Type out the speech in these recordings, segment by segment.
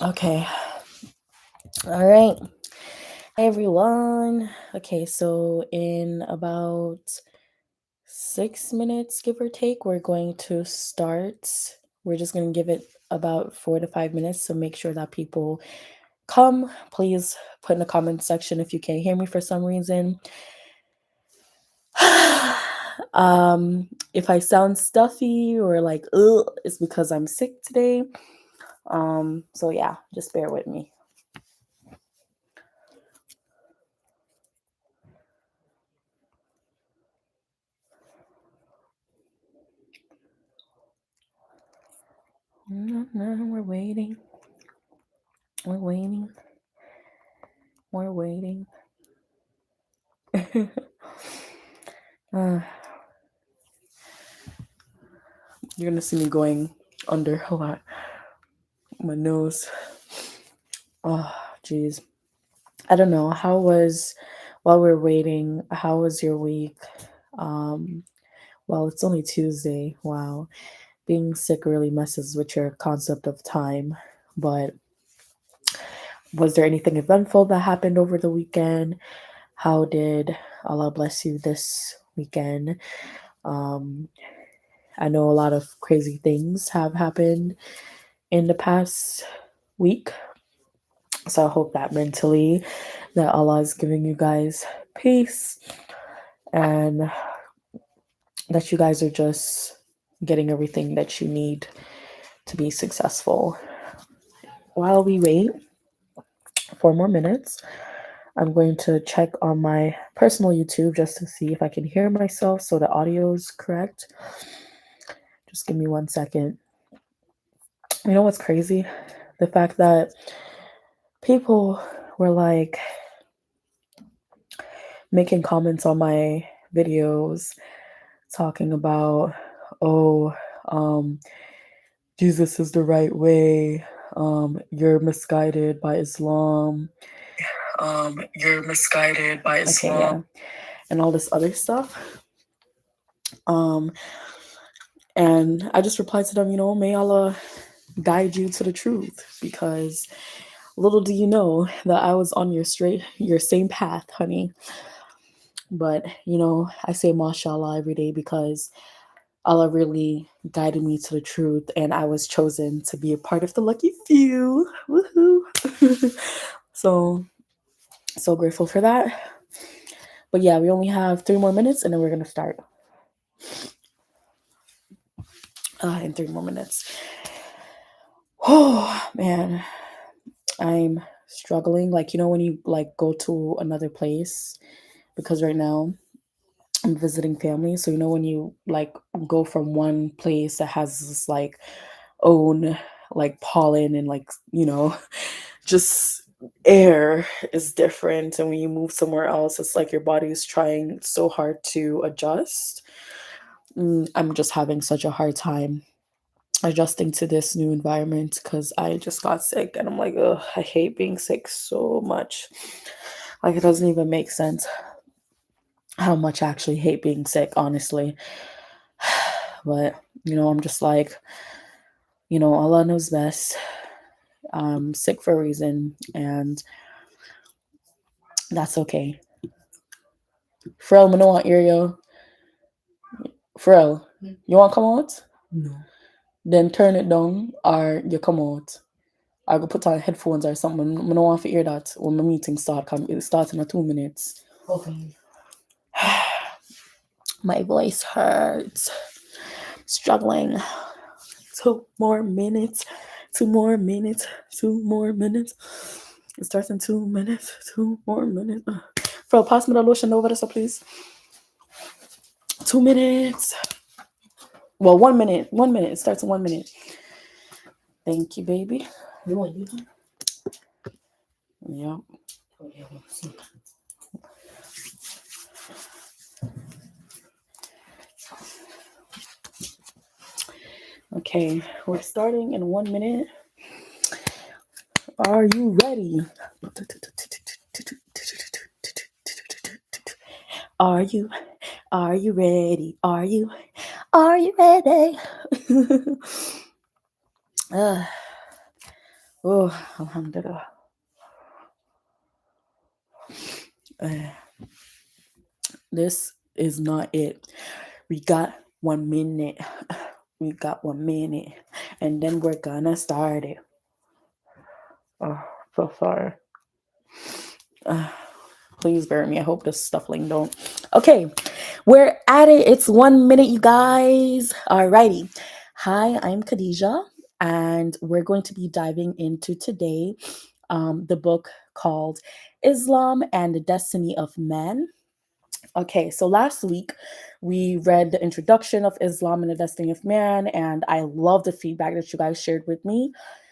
Okay. All right. Hey everyone. Okay, so in about 6 minutes, give or take, we're going to start. We're just going to give it about 4 to 5 minutes. So make sure that people come. Please put in the comment section if you can't hear me for some reason. If I sound stuffy or like, ugh, it's because I'm sick today. So yeah, just bear with me. We're waiting. We're waiting. We're waiting. uh, you're gonna see me going under a lot. My nose. Oh, jeez. I don't know. While we're waiting, how was your week? Um, well, it's only Tuesday. Wow. Being sick really messes with your concept of time. But was there anything eventful that happened over the weekend? How did Allah bless you this weekend? Um, I know a lot of crazy things have happened in the past week. So I hope that mentally that Allah is giving you guys peace and that you guys are just getting everything that you need to be successful. While we wait 4 more minutes, I'm going to check on my personal YouTube just to see if I can hear myself so the audio is correct. Just give me 1 second. You know what's crazy? The fact that people were like making comments on my videos talking about, oh, Jesus is the right way. You're misguided by Islam. You're misguided by Islam. Okay, yeah. And all this other stuff. And I just replied to them, may Allah guide you to the truth, because little do you know that I was on your same path, honey. But I say mashallah every day because Allah really guided me to the truth, and I was chosen to be a part of the lucky few. Woohoo! So grateful for that. But yeah, we only have 3 more minutes, and then we're gonna start. In 3 more minutes. Oh man, I'm struggling. Like when you like go to another place, because right now I'm visiting family. So when you like go from one place that has this like own like pollen and like just air is different, and when you move somewhere else, it's like your body is trying so hard to adjust. I'm just having such a hard time adjusting to this new environment because I just got sick, and I'm like, ugh, I hate being sick so much. Like, it doesn't even make sense how much I actually hate being sick, honestly. But I'm just like, Allah knows best. I'm sick for a reason, and that's okay. Frel, I don't want yo. Frel, you want to come out? No. Then turn it down, or you come out. I go put on headphones or something. I don't want to hear that when the meeting start. It starts in 2 minutes. Okay. My voice hurts. Struggling. 2 more minutes. 2 more minutes. 2 more minutes. It starts in 2 minutes. 2 more minutes. Frel, pass me the lotion over there, so please. 2 minutes. Well, 1 minute. 1 minute. It starts in 1 minute. Thank you, baby. You want Eaton? Yeah. Okay, we'll see. Okay, we're starting in 1 minute. Are you ready? Are you ready? Are you ready? Oh, alhamdulillah. Uh, this is not it. We got 1 minute. We got 1 minute. And then we're gonna start it. Oh, so sorry. Uh, please bear with me. I hope this stuffling don't. Okay, we're at it. It's 1 minute, you guys. Alrighty. Hi, I'm Khadijah, and we're going to be diving into today the book called Islam and the Destiny of Man. Okay, so last week we read the introduction of Islam and the Destiny of Man, and I love the feedback that you guys shared with me.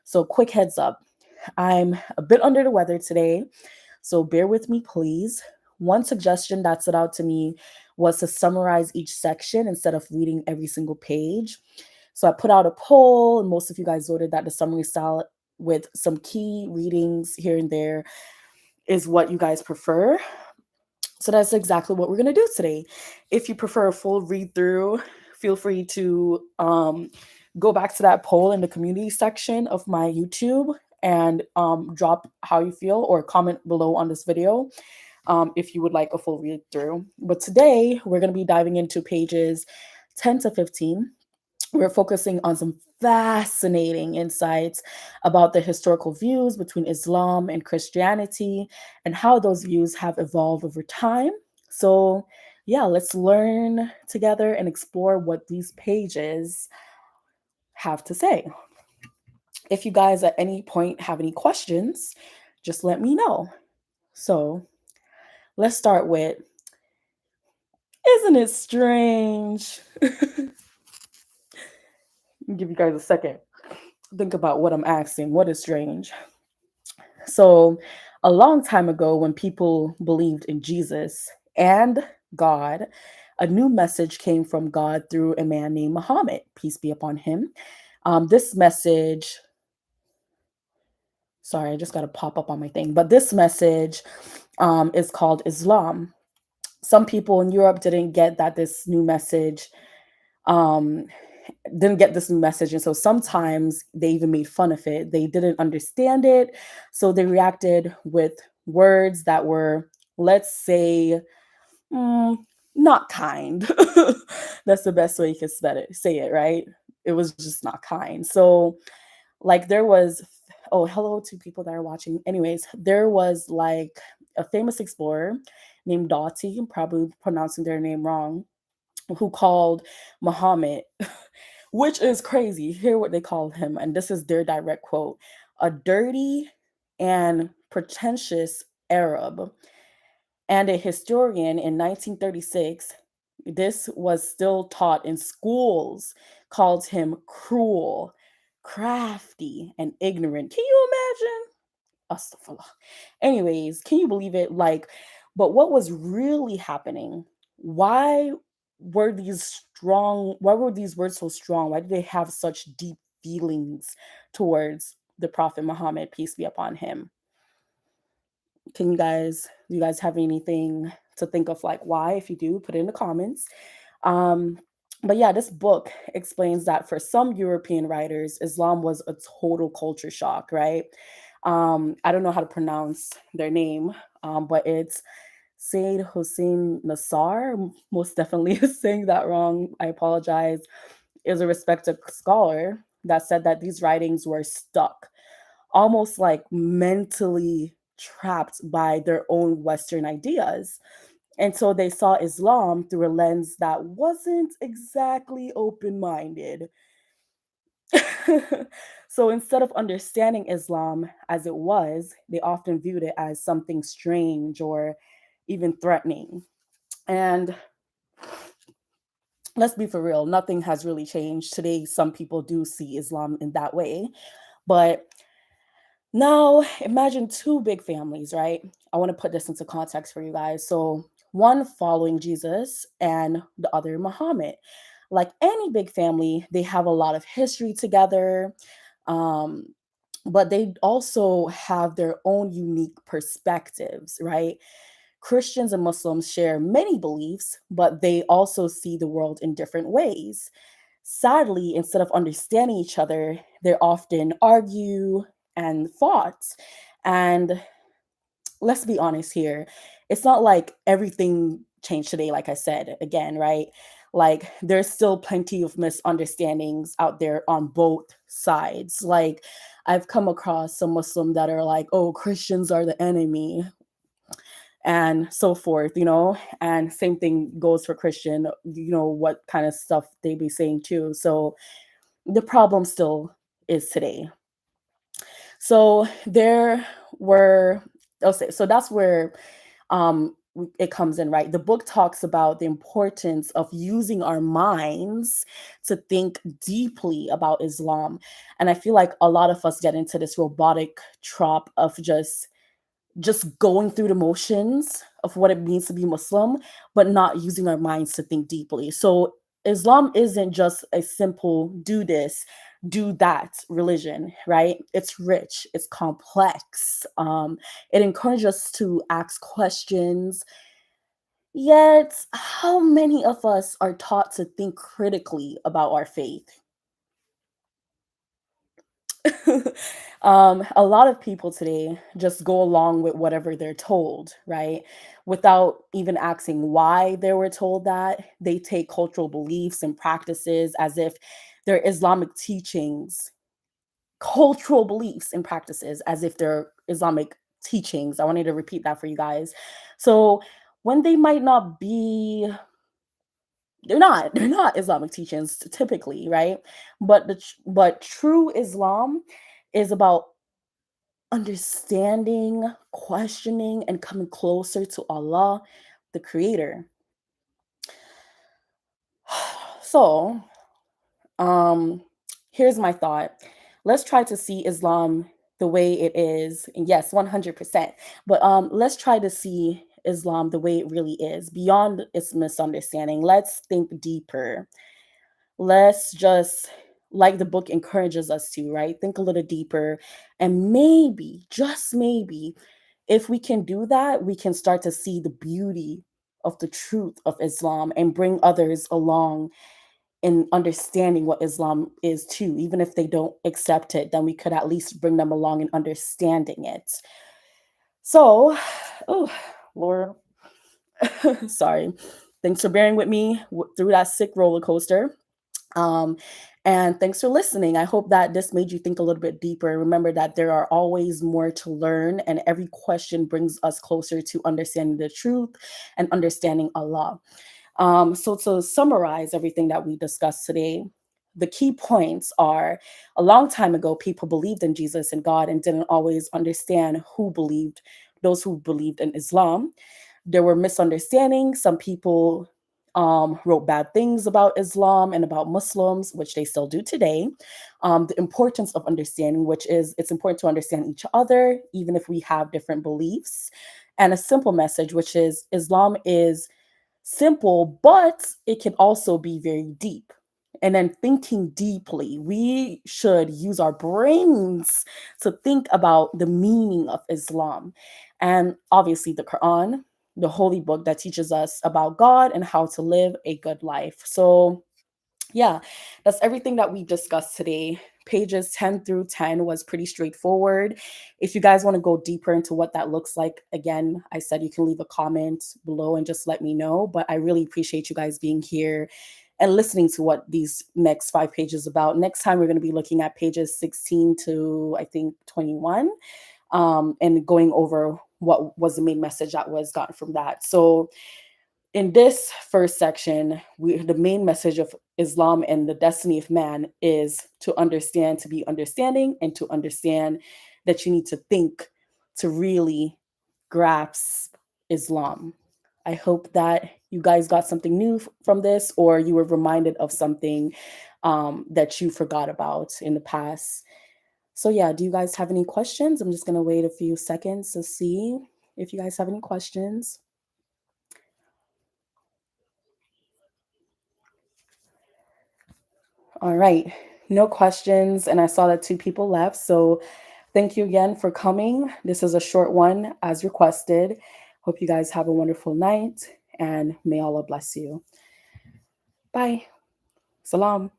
So, quick heads up, I'm a bit under the weather today, so bear with me, please. One suggestion that stood out to me was to summarize each section instead of reading every single page. So, I put out a poll, and most of you guys voted that the summary style with some key readings here and there is what you guys prefer. So that's exactly what we're going to do today. If you prefer a full read through, feel free to go back to that poll in the community section of my YouTube and drop how you feel or comment below on this video if you would like a full read through. But today we're going to be diving into pages 10 to 15. We're focusing on some fascinating insights about the historical views between Islam and Christianity and how those views have evolved over time. So, yeah, let's learn together and explore what these pages have to say. If you guys at any point have any questions, just let me know. So, let's start with, isn't it strange? Give you guys a second. Think about what I'm asking. What is strange? So, a long time ago, when people believed in Jesus and God, a new message came from God through a man named Muhammad, peace be upon him. This message, sorry, I just got to pop up on my thing, but this message is called Islam. Some people in Europe didn't get that this new message um, didn't get this new message. And so sometimes they even made fun of it. They didn't understand it. So they reacted with words that were, let's say, mm, not kind. That's the best way you can say it, right? It was just not kind. So, like, there was, oh, hello to people that are watching. Anyways, there was like a famous explorer named Doughty, I'm probably pronouncing their name wrong, who called Muhammad, which is crazy. Hear what they called him, and this is their direct quote: a dirty and pretentious Arab. And a historian in 1936, this was still taught in schools, called him cruel, crafty, and ignorant. Can you imagine? Astaghfirullah. Anyways, can you believe it? Like, but what was really happening? Why why were these words so strong? Why did they have such deep feelings towards the Prophet Muhammad, peace be upon him? Do you guys have anything to think of, like, why? If you do, put it in the comments. Um, but yeah, this book explains that for some European writers, Islam was a total culture shock, right? I don't know how to pronounce their name, but it's Said Hossein Nassar. Most definitely saying that wrong. I apologize. Is a respected scholar that said that these writings were stuck, almost like mentally trapped by their own Western ideas. And so they saw Islam through a lens that wasn't exactly open minded. So instead of understanding Islam as it was, they often viewed it as something strange or even threatening. And let's be for real, nothing has really changed. Today, some people do see Islam in that way. But now, imagine two big families, right? I want to put this into context for you guys. So, one following Jesus and the other Muhammad. Like any big family, they have a lot of history together, um, but they also have their own unique perspectives, right? Christians and Muslims share many beliefs, but they also see the world in different ways. Sadly, instead of understanding each other, they often argue and thoughts. And let's be honest here. It's not like everything changed today, like I said again, right? Like there's still plenty of misunderstandings out there on both sides. Like I've come across some Muslim that are like, oh, Christians are the enemy and so forth, and same thing goes for Christian, what kind of stuff they be saying too. So the problem still is today. So there were, I'll say, so that's where it comes in, right? The book talks about the importance of using our minds to think deeply about Islam. And I feel like a lot of us get into this robotic trap of just going through the motions of what it means to be Muslim, but not using our minds to think deeply. So Islam isn't just a simple do this, do that religion, right? It's rich, it's complex. It encourages us to ask questions. Yet, how many of us are taught to think critically about our faith? A lot of people today just go along with whatever they're told, right? Without even asking why they were told that. They take cultural beliefs and practices as if they're Islamic teachings, cultural beliefs and practices as if they're Islamic teachings. I wanted to repeat that for you guys. So when they might not be, they're not Islamic teachings typically, right? But true Islam is about understanding, questioning, and coming closer to Allah, the Creator. So, um, here's my thought. Let's try to see Islam the way it is. And yes, 100%. But let's try to see Islam the way it really is, beyond its misunderstanding. Let's think deeper. Let's just, like the book encourages us to, right? Think a little deeper. And maybe, just maybe, if we can do that, we can start to see the beauty of the truth of Islam and bring others along in understanding what Islam is too. Even if they don't accept it, then we could at least bring them along in understanding it. So, oh, Lord, sorry. Thanks for bearing with me through that sick roller coaster. Um, and thanks for listening. I hope that this made you think a little bit deeper. Remember that there are always more to learn, and every question brings us closer to understanding the truth and understanding Allah. So, to summarize everything that we discussed today, the key points are: a long time ago, people believed in Jesus and God and didn't always understand those who believed in Islam. There were misunderstandings. Some people wrote bad things about Islam and about Muslims, which they still do today. The importance of understanding, which is it's important to understand each other, even if we have different beliefs. And a simple message, which is Islam is simple, but it can also be very deep. And then thinking deeply, we should use our brains to think about the meaning of Islam. And obviously, the Quran, the holy book that teaches us about God and how to live a good life. So, yeah, that's everything that we discussed today. Pages 10 through 10 was pretty straightforward. If you guys want to go deeper into what that looks like, again, I said you can leave a comment below and just let me know. But I really appreciate you guys being here and listening to what these next 5 pages about. Next time, we're going to be looking at pages 16 to, I think, 21, and going over what was the main message that was gotten from that. So, in this first section, the main message of Islam and the destiny of man is to understand, to be understanding, and to understand that you need to think to really grasp Islam. I hope that you guys got something new from this, or you were reminded of something that you forgot about in the past. So, yeah, do you guys have any questions? I'm just going to wait a few seconds to see if you guys have any questions. All right, no questions. And I saw that 2 people left. So thank you again for coming. This is a short one as requested. Hope you guys have a wonderful night and may Allah bless you. Bye. Salam.